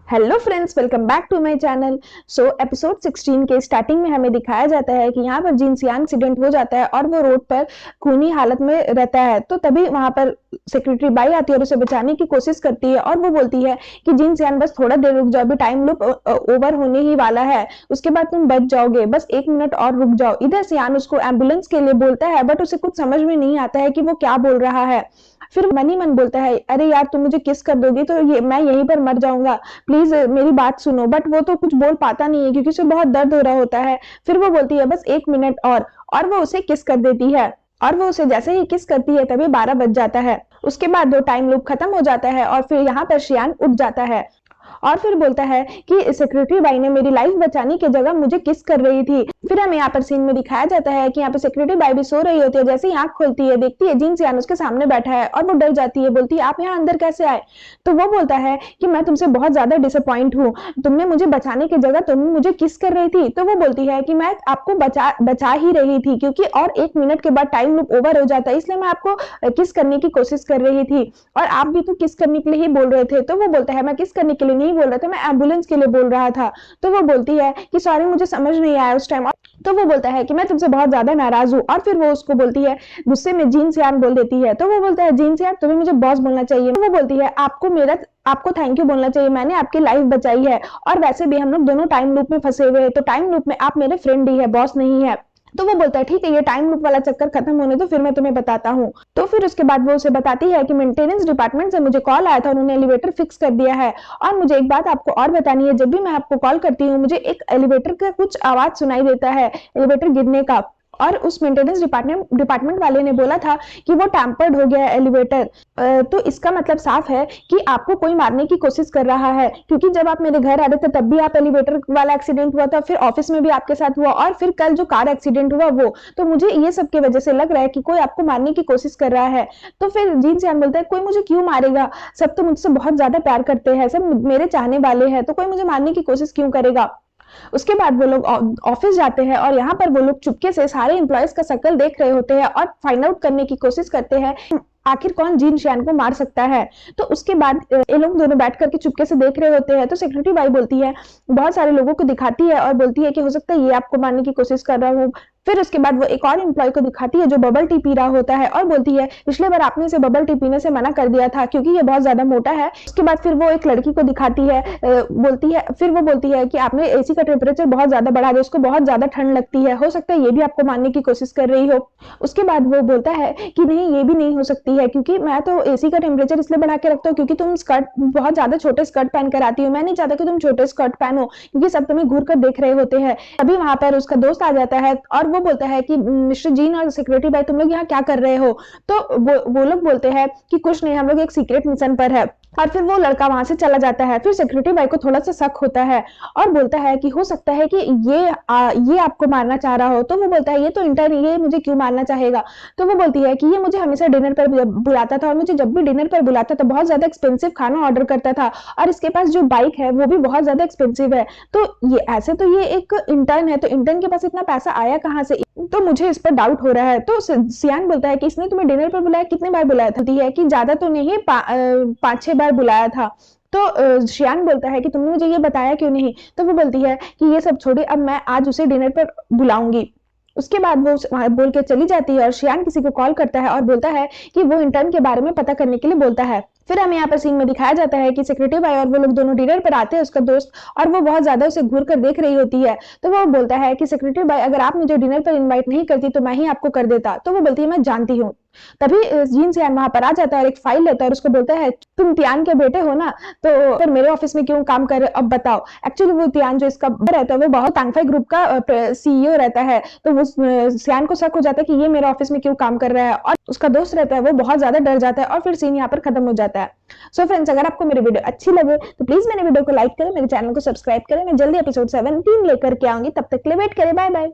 Hello friends, welcome back to my channel. So episode 16 के starting में हमें दिखाया जाता है कि यहाँ पर जिन सियान एक्सीडेंट हो जाता है और वो रोड पर खूनी हालत में रहता है। तो तभी वहां पर सेक्रेटरी बाई आती है और उसे बचाने की कोशिश करती है और वो बोलती है कि जिन सियान बस थोड़ा देर रुक जाओ, अभी टाइम लूप ओवर होने ही वाला है, उसके बाद तुम बच जाओगे, बस 1 मिनट और रुक जाओ। इधर सियान उसको एम्बुलेंस के लिए बोलता है बट उसे कुछ समझ में नहीं आता है कि वो क्या बोल रहा है। फिर मन ही मन बोलता है, अरे यार तुम मुझे किस कर दोगी तो ये मैं यहीं पर मर जाऊंगा, प्लीज मेरी बात सुनो। बट वो तो कुछ बोल पाता नहीं है क्योंकि उसे बहुत दर्द हो रहा होता है। फिर वो बोलती है बस 1 मिनट और वो उसे किस कर देती है और वो उसे जैसे ही किस करती है तभी 12 बज जाता है। उसके बाद वो टाइम लूप खत्म हो जाता है और फिर यहाँ पर शियान उठ जाता है और फिर बोलता है कि सेक्रेटरी बाई ने मेरी लाइफ बचाने की जगह मुझे किस कर रही थी। फिर हमें यहाँ पर सीन में दिखाया जाता है कि यहाँ पे सेक्रेटरी बाई भी सो रही होती है। जैसे ही आंख खोलती है देखती है जिन सियान उसके सामने बैठा है और वो डर जाती है, बोलती है आप यहाँ अंदर कैसे आए। तो वो बोलता है कि मैं तुमसे बहुत ज्यादा डिसअपॉइंट हूँ, तुमने मुझे बचाने की जगह तुम मुझे किस कर रही थी। तो वो बोलती है कि मैं आपको बचा ही रही थी क्योंकि और 1 मिनट के बाद टाइम लूप ओवर हो जाता है, इसलिए मैं आपको किस करने की कोशिश कर रही थी और आप भी तो किस करने के लिए ही बोल रहे थे। तो वो बोलता है मैं किस करने के लिए नहीं बोल रहा था, मैं एम्बुलेंस के लिए बोल रहा था। तो वो बोलती है कि सॉरी मुझे समझ नहीं आया उस टाइम। तो वो बोलता है कि मैं तुमसे बहुत ज्यादा नाराज हूँ और फिर वो उसको बोलती है, गुस्से में जीन सियान बोल देती है। तो वो बोलता है जीन सियान तुम्हें मुझे बॉस बोलना चाहिए। तो वो बोलती है आपको थैंक यू बोलना चाहिए, मैंने आपकी लाइफ बचाई है और वैसे भी हम लोग दोनों टाइम लूप में फंसे हुए हैं, तो टाइम लूप में आप मेरे फ्रेंड ही है, बॉस नहीं है। तो वो बोलता है ठीक है, ये टाइम लूप वाला चक्कर खत्म होने तो फिर मैं तुम्हें बताता हूँ। तो फिर उसके बाद वो उसे बताती है कि मेंटेनेंस डिपार्टमेंट से मुझे कॉल आया था, उन्होंने एलिवेटर फिक्स कर दिया है। और मुझे एक बात आपको और बतानी है, जब भी मैं आपको कॉल करती हूँ मुझे एक एलिवेटर का कुछ आवाज सुनाई देता है, एलिवेटर गिरने का। और उस मेंटेनेंस डिपार्टमेंट वाले ने बोला था कि वो टैम्पर्ड हो गया है एलिवेटर। तो इसका मतलब साफ है कि आपको कोई मारने की कोशिश कर रहा है, क्योंकि जब आप मेरे घर आ रहे थे तब भी आप एलिवेटर वाला एक्सीडेंट हुआ था, फिर ऑफिस में भी आपके साथ हुआ और फिर कल जो कार एक्सीडेंट हुआ वो। तो मुझे ये सब की वजह से लग रहा है कि कोई आपको मारने की कोशिश कर रहा है। तो फिर जीन सियान बोलता है कोई मुझे क्यों मारेगा, सब तो मुझसे बहुत ज्यादा प्यार करते हैं, सब मेरे चाहने वाले हैं, तो कोई मुझे मारने की कोशिश क्यों करेगा। उसके बाद वो लोग ऑफिस जाते हैं और यहाँ पर वो लोग चुपके से सारे एम्प्लॉयज का शक्ल देख रहे होते हैं और फाइंड आउट करने की कोशिश करते हैं आखिर कौन जीन सियान को मार सकता है। तो उसके बाद ये लोग दोनों बैठ करके चुपके से देख रहे होते हैं। तो सेक्रेटरी बाई बोलती है, बहुत सारे लोगों को दिखाती है और बोलती है कि हो सकता है ये आपको मारने की कोशिश कर रहा हूँ। फिर उसके बाद वो एक और एम्प्लॉय को दिखाती है जो बबल टी पी रहा होता है और बोलती है पिछले बार आपने इसे बबल टी पीने से मना कर दिया था क्योंकि ये बहुत ज्यादा मोटा है। उसके बाद फिर वो एक लड़की को दिखाती है, फिर वो बोलती है कि आपने एसी का टेम्परेचर बहुत ज्यादा बढ़ा दिया, उसको बहुत ज्यादा ठंड लगती है, हो सकता है ये भी आपको मारने की कोशिश कर रही हो। उसके बाद वो बोलता है कि नहीं ये भी नहीं हो सकती है, क्योंकि मैं तो एसी का टेम्परेचर इसलिए बढ़ा के रखता हूँ क्योंकि तुम स्कर्ट बहुत ज्यादा छोटे स्कर्ट पहन कर आती हो, मैं नहीं चाहता कि तुम छोटे स्कर्ट पहनो क्योंकि सब तुम्हें घूर कर देख रहे होते हैं। अभी वहां पर उसका दोस्त आ जाता है और वो बोलता है कि मिस्टर जीन और सेक्रेटरी बाई तुम लोग यहाँ क्या कर रहे हो। तो वो लोग बोलते हैं कि कुछ नहीं, हम लोग एक सीक्रेट मिशन पर है। और फिर वो लड़का वहां से चला जाता है। फिर सेक्रेटरी बाई को थोड़ा सा शक होता है और बोलता है कि हो सकता है कि ये आपको मारना चाह रहा हो। तो वो बोलता है ये तो इंटर्न, ये मुझे क्यों मारना चाहेगा। तो वो बोलती है कि ये मुझे हमेशा डिनर पर बुलाता था और मुझे जब भी डिनर पर बुलाता था बहुत ज्यादा एक्सपेंसिव खाना ऑर्डर करता था और इसके पास जो बाइक है वो भी बहुत ज्यादा एक्सपेंसिव है। तो ये ऐसे तो ये एक इंटर्न है, तो इंटर्न के पास इतना पैसा आया कहाँ से, तो मुझे इस पर डाउट हो रहा है। तो सियान बोलता है कि इसने तुम्हें डिनर पर बुलाया, कितने बार बुलाया था। है कि ज्यादा तो नहीं, 5-6 बार बुलाया था। तो शियान बोलता है कि तुमने मुझे ये बताया क्यों नहीं। तो वो बोलती है कि ये सब छोड़िए, अब मैं आज उसे डिनर पर बुलाऊंगी। उसके बाद वो वहां बोल के चली जाती है और शियान किसी को कॉल करता है और बोलता है कि वो इंटर्न के बारे में पता करने के लिए बोलता है। फिर हमें यहाँ पर सीन में दिखाया जाता है कि सेक्रेटरी बाई और वो लोग दोनों डिनर पर आते हैं, उसका दोस्त, और वो बहुत ज्यादा उसे घूर कर देख रही होती है। तो वो बोलता है कि सेक्रेटरी बाई अगर आप मुझे डिनर पर इनवाइट नहीं करती तो मैं ही आपको कर देता। तो वो बोलती है मैं जानती हूँ। तभी जीन सियान वहां पर आ जाता है और एक फाइल लेता है और उसको बोलता है तुम तियान के बेटे हो ना, तो फिर मेरे ऑफिस में क्यों काम कर रहे हो, अब बताओ। एक्चुअली वो तियान जो इसका रहता है वो बहुत तांगफाई ग्रुप का सीईओ रहता है। तो वो सियान को शक हो जाता है कि ये मेरे ऑफिस में क्यों काम कर रहा है और उसका दोस्त रहता है वो बहुत ज्यादा डर जाता है और फिर सीन यहाँ पर खत्म हो जाता है। सो फ्रेंड्स, अगर आपको मेरी वीडियो अच्छी लगे तो प्लीज मेरे वीडियो को लाइक करें, मेरे चैनल को सब्सक्राइब करें। मैं जल्दी एपिसोड 17 लेकर के आऊंगी, तब तक के लिए वेट करें। Bye bye.